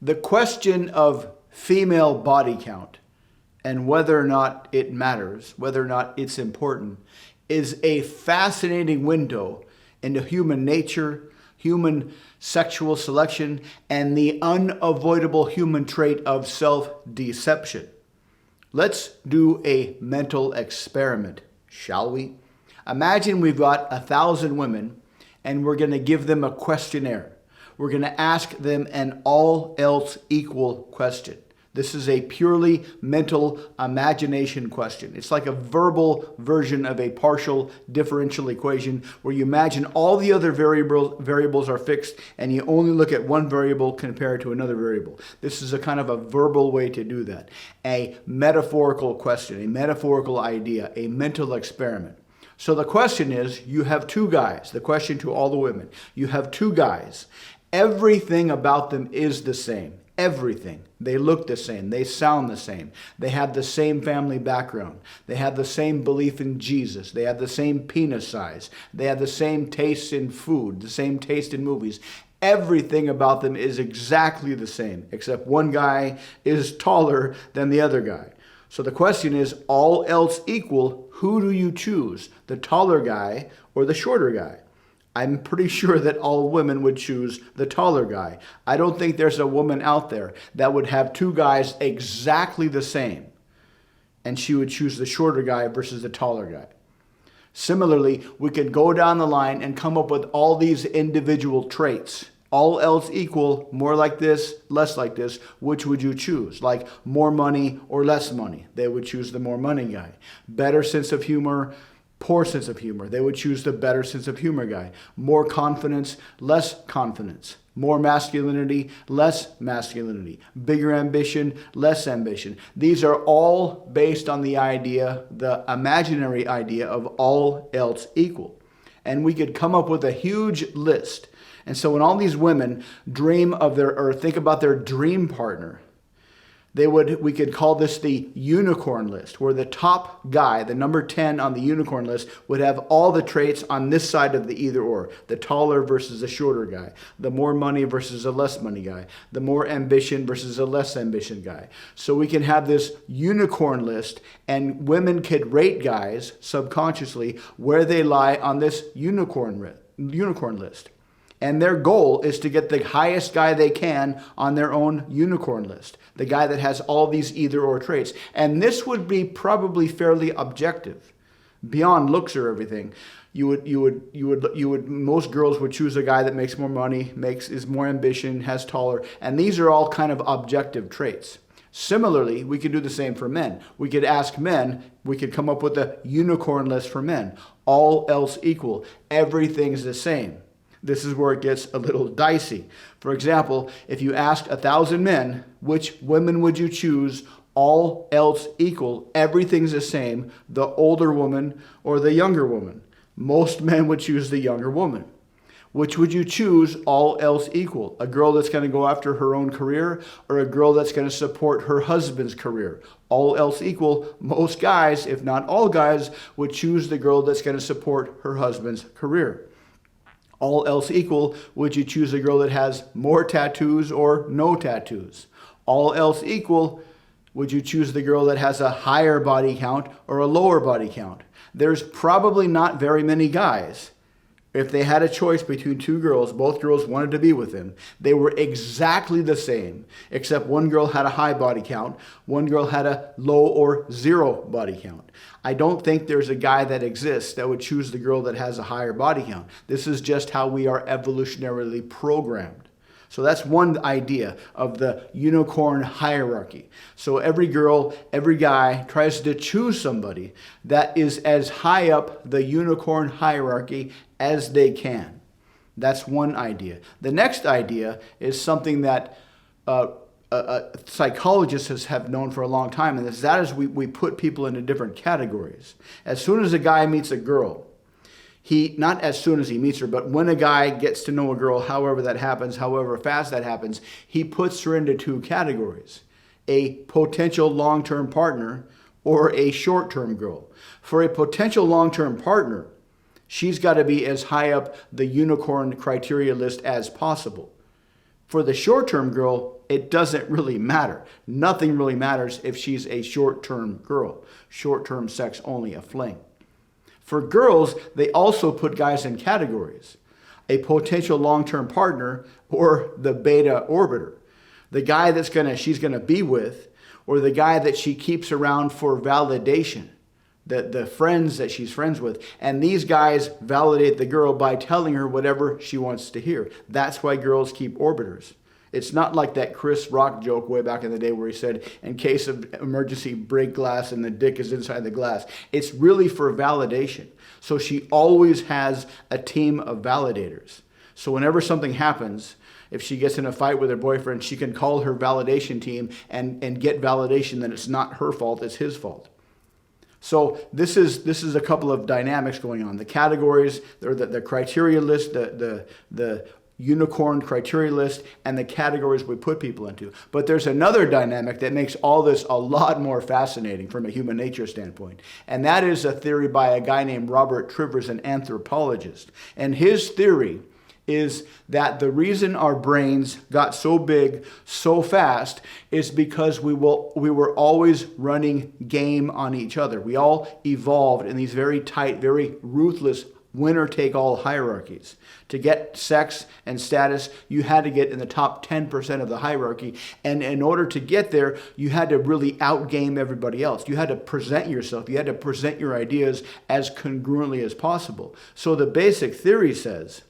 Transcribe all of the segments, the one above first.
The question of female body count and whether or not it matters, whether or not it's important, is a fascinating window into human nature, human sexual selection, and the unavoidable human trait of self-deception. Let's do a mental experiment, shall we? Imagine we've got 1,000 women and we're going to give them a questionnaire. We're going to ask them an all else equal question. This is a purely mental imagination question. It's like a verbal version of a partial differential equation where you imagine all the other variables are fixed and you only look at one variable compared to another variable. This is a kind of a verbal way to do that. A metaphorical question, a metaphorical idea, a mental experiment. So the question is, you have two guys. The question to all the women, you have two guys. Everything about them is the same. Everything. They look the same. They sound the same. They have the same family background. They have the same belief in Jesus. They have the same penis size. They have the same taste in food, the same taste in movies. Everything about them is exactly the same, except one guy is taller than the other guy. So the question is, all else equal, who do you choose? The taller guy or the shorter guy? I'm pretty sure that all women would choose the taller guy. I don't think there's a woman out there that would have two guys exactly the same, and she would choose the shorter guy versus the taller guy. Similarly, we could go down the line and come up with all these individual traits. All else equal, more like this, less like this, which would you choose? Like more money or less money? They would choose the more money guy. Better sense of humor, poor sense of humor. They would choose the better sense of humor guy. More confidence, less confidence. More masculinity, less masculinity. Bigger ambition, less ambition. These are all based on the idea, the imaginary idea of all else equal. And we could come up with a huge list. And so when all these women dream of or think about their dream partner, we could call this the unicorn list, where the top guy, the number 10 on the unicorn list, would have all the traits on this side of the either or. The taller versus the shorter guy, the more money versus the less money guy, the more ambition versus the less ambition guy. So we can have this unicorn list, and women could rate guys subconsciously where they lie on this unicorn list. And their goal is to get the highest guy they can on their own unicorn list, the guy that has all these either-or traits. And this would be probably fairly objective, beyond looks or everything. Most girls would choose a guy that makes more money, is more ambition, has taller, and these are all kind of objective traits. Similarly, we could do the same for men. We could ask men, we could come up with a unicorn list for men. All else equal, everything's the same. This is where it gets a little dicey. For example, if you asked 1,000 men, which women would you choose, all else equal, everything's the same, the older woman or the younger woman? Most men would choose the younger woman. Which would you choose, all else equal? A girl that's going to go after her own career or a girl that's going to support her husband's career? All else equal, most guys, if not all guys, would choose the girl that's going to support her husband's career. All else equal, would you choose a girl that has more tattoos or no tattoos? All else equal, would you choose the girl that has a higher body count or a lower body count? There's probably not very many guys. If they had a choice between two girls, both girls wanted to be with him, they were exactly the same, except one girl had a high body count, one girl had a low or zero body count. I don't think there's a guy that exists that would choose the girl that has a higher body count. This is just how we are evolutionarily programmed. So that's one idea of the unicorn hierarchy. So every girl, every guy tries to choose somebody that is as high up the unicorn hierarchy as they can. That's one idea. The next idea is something that psychologists have known for a long time, and that is we put people into different categories. As soon as a guy meets a girl, not as soon as he meets her, but when a guy gets to know a girl, however that happens, however fast that happens, he puts her into two categories: a potential long-term partner or a short-term girl. For a potential long-term partner, she's got to be as high up the unicorn criteria list as possible. For the short-term girl, it doesn't really matter. Nothing really matters if she's a short-term girl, short-term sex only, a fling. For girls, they also put guys in categories: a potential long-term partner or the beta orbiter, the guy she's gonna be with, or the guy that she keeps around for validation, the friends that she's friends with. And these guys validate the girl by telling her whatever she wants to hear. That's why girls keep orbiters. It's not like that Chris Rock joke way back in the day where he said, in case of emergency, break glass and the dick is inside the glass. It's really for validation. So she always has a team of validators. So whenever something happens, if she gets in a fight with her boyfriend, she can call her validation team and get validation that it's not her fault, it's his fault. So this is a couple of dynamics going on. The categories, or the criteria list, the unicorn criteria list, and the categories we put people into. But there's another dynamic that makes all this a lot more fascinating from a human nature standpoint. And that is a theory by a guy named Robert Trivers, an anthropologist. And his theory is that the reason our brains got so big so fast is because we were always running game on each other. We all evolved in these very tight, very ruthless winner-take-all hierarchies. To get sex and status, you had to get in the top 10% of the hierarchy. And in order to get there, you had to really outgame everybody else. You had to present yourself. You had to present your ideas as congruently as possible. So the basic theory says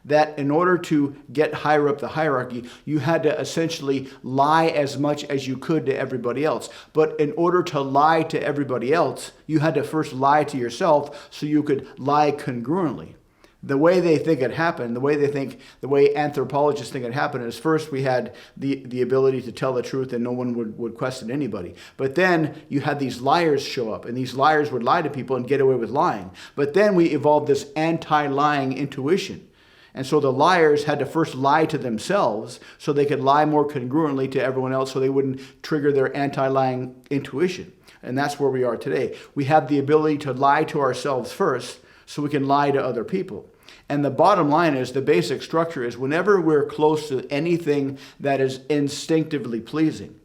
that in order to get higher up the hierarchy, you had to essentially lie as much as you could to everybody else. But in order to lie to everybody else, you had to first lie to yourself so you could lie congruently. The way they think it happened, the way anthropologists think it happened is first we had the ability to tell the truth and no one would question anybody. But then you had these liars show up, and these liars would lie to people and get away with lying. But then we evolved this anti-lying intuition. And so the liars had to first lie to themselves so they could lie more congruently to everyone else so they wouldn't trigger their anti-lying intuition. And that's where we are today. We have the ability to lie to ourselves first so we can lie to other people. And the bottom line is, the basic structure is, whenever we're close to anything that is instinctively pleasing,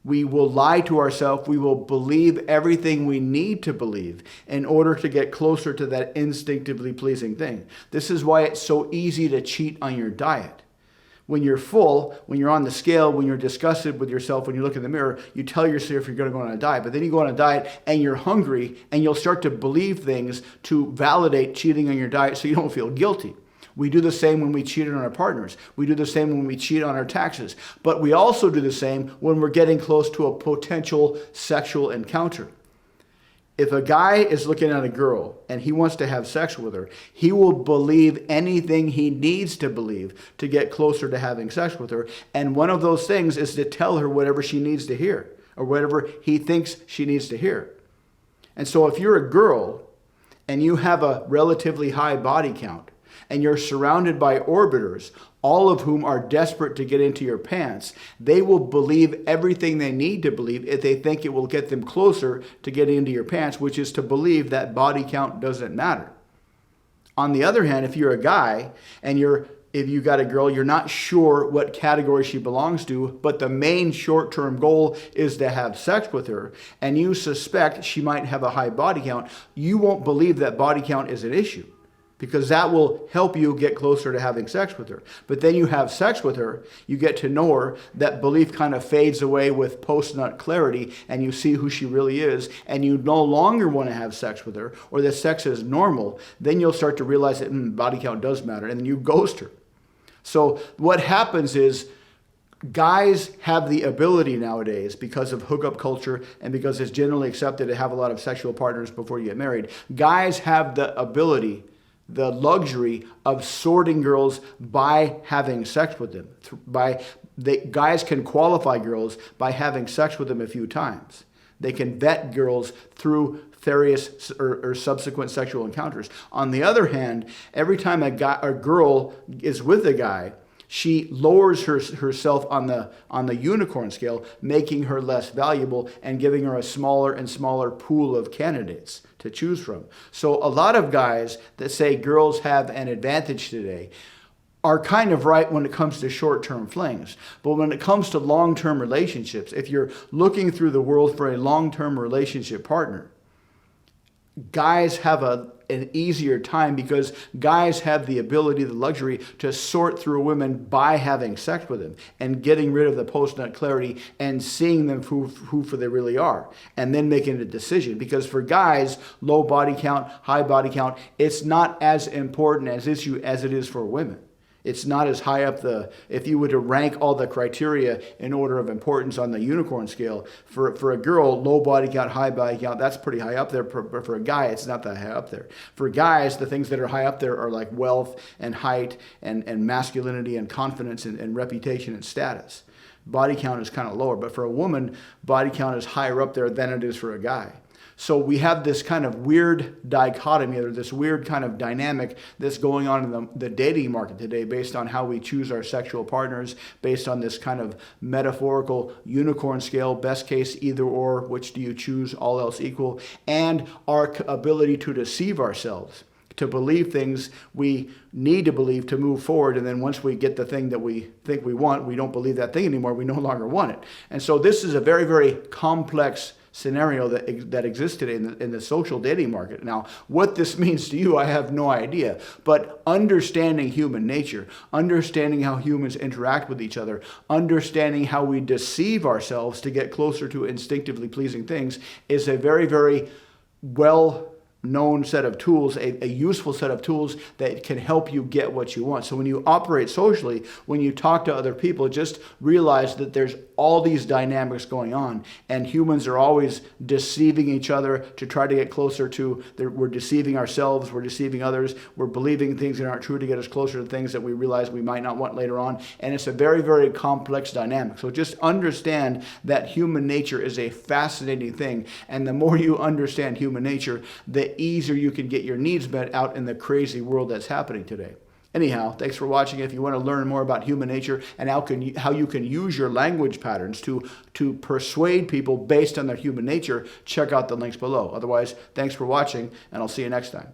we will lie to ourselves. We will believe everything we need to believe in order to get closer to that instinctively pleasing thing. This is why it's so easy to cheat on your diet. When you're full, when you're on the scale, when you're disgusted with yourself, when you look in the mirror, you tell yourself you're going to go on a diet. But then you go on a diet and you're hungry, and you'll start to believe things to validate cheating on your diet so you don't feel guilty. We do the same when we cheat on our partners. We do the same when we cheat on our taxes. But we also do the same when we're getting close to a potential sexual encounter. If a guy is looking at a girl and he wants to have sex with her, he will believe anything he needs to believe to get closer to having sex with her. And one of those things is to tell her whatever she needs to hear, or whatever he thinks she needs to hear. And so if you're a girl and you have a relatively high body count, and you're surrounded by orbiters, all of whom are desperate to get into your pants, they will believe everything they need to believe if they think it will get them closer to getting into your pants, which is to believe that body count doesn't matter. On the other hand, if you're a guy and if you got a girl, you're not sure what category she belongs to, but the main short-term goal is to have sex with her, and you suspect she might have a high body count, you won't believe that body count is an issue, because that will help you get closer to having sex with her. But then you have sex with her, you get to know her, that belief kind of fades away with post-nut clarity, and you see who she really is, and you no longer want to have sex with her, or that sex is normal. Then you'll start to realize that body count does matter, and then you ghost her. So what happens is, guys have the ability nowadays, because of hookup culture and because it's generally accepted to have a lot of sexual partners before you get married, guys have the ability, the luxury of sorting girls by having sex with them. Guys can qualify girls by having sex with them a few times. They can vet girls through various or subsequent sexual encounters. On the other hand, every time a girl is with a guy, she lowers herself on the unicorn scale, making her less valuable and giving her a smaller and smaller pool of candidates to choose from. So a lot of guys that say girls have an advantage today are kind of right when it comes to short-term flings. But when it comes to long-term relationships, if you're looking through the world for a long-term relationship partner, guys have an easier time because guys have the ability, the luxury to sort through women by having sex with them and getting rid of the post-nut clarity and seeing them who for they really are and then making a decision. Because for guys, low body count, high body count, it's not as important as it is for women. It's not as high up if you were to rank all the criteria in order of importance on the unicorn scale, for a girl, low body count, high body count, that's pretty high up there. But for a guy, it's not that high up there. For guys, the things that are high up there are like wealth and height and masculinity and confidence and reputation and status. Body count is kind of lower. But for a woman, body count is higher up there than it is for a guy. So we have this kind of weird dichotomy, or this weird kind of dynamic that's going on in the dating market today based on how we choose our sexual partners, based on this kind of metaphorical unicorn scale, best case, either or, which do you choose, all else equal, and our ability to deceive ourselves, to believe things we need to believe to move forward. And then once we get the thing that we think we want, we don't believe that thing anymore. We no longer want it. And so this is a very, very complex scenario that exists today in the social dating market. Now, what this means to you, I have no idea. But understanding human nature, understanding how humans interact with each other, understanding how we deceive ourselves to get closer to instinctively pleasing things is a very, very well-known set of tools, a useful set of tools that can help you get what you want. So when you operate socially, when you talk to other people, just realize that there's all these dynamics going on, and humans are always deceiving each other to try to get closer to, we're deceiving ourselves, we're deceiving others, we're believing things that aren't true to get us closer to things that we realize we might not want later on, and it's a very, very complex dynamic. So just understand that human nature is a fascinating thing, and the more you understand human nature, the easier you can get your needs met out in the crazy world that's happening today. Anyhow, thanks for watching. If you want to learn more about human nature and how you can use your language patterns to persuade people based on their human nature, check out the links below. Otherwise, thanks for watching, and I'll see you next time.